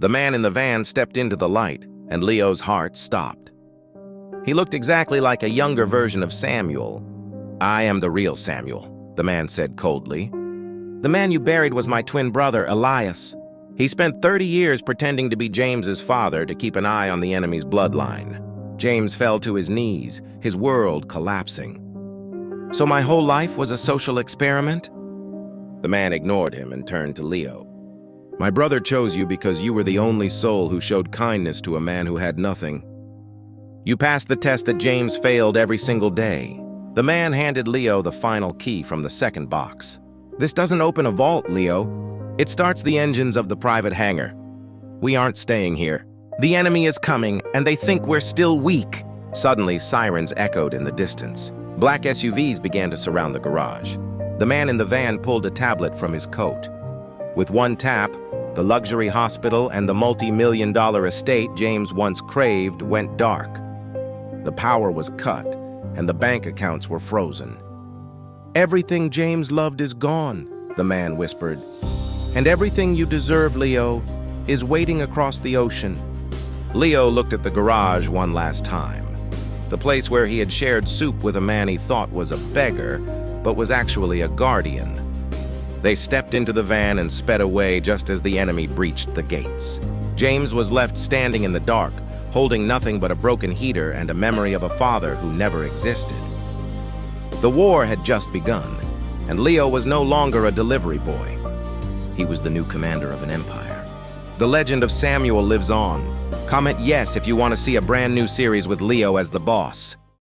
The man in the van stepped into the light, and Leo's heart stopped. He looked exactly like a younger version of Samuel. "I am the real Samuel," the man said coldly. "The man you buried was my twin brother, Elias. He spent 30 years pretending to be James's father to keep an eye on the enemy's bloodline." James fell to his knees, his world collapsing. "So my whole life was a social experiment?" The man ignored him and turned to Leo. "My brother chose you because you were the only soul who showed kindness to a man who had nothing. You passed the test that James failed every single day." The man handed Leo the final key from the second box. "This doesn't open a vault, Leo. It starts the engines of the private hangar. We aren't staying here. The enemy is coming, and they think we're still weak." Suddenly, sirens echoed in the distance. Black SUVs began to surround the garage. The man in the van pulled a tablet from his coat. With one tap, the luxury hospital and the multi-million-dollar estate James once craved went dark. The power was cut, and the bank accounts were frozen. "Everything James loved is gone," the man whispered. "And everything you deserve, Leo, is waiting across the ocean." Leo looked at the garage one last time. The place where he had shared soup with a man he thought was a beggar, but was actually a guardian. They stepped into the van and sped away just as the enemy breached the gates. James was left standing in the dark, holding nothing but a broken heater and a memory of a father who never existed. The war had just begun, and Leo was no longer a delivery boy. He was the new commander of an empire. The legend of Samuel lives on. Comment yes if you want to see a brand new series with Leo as the boss.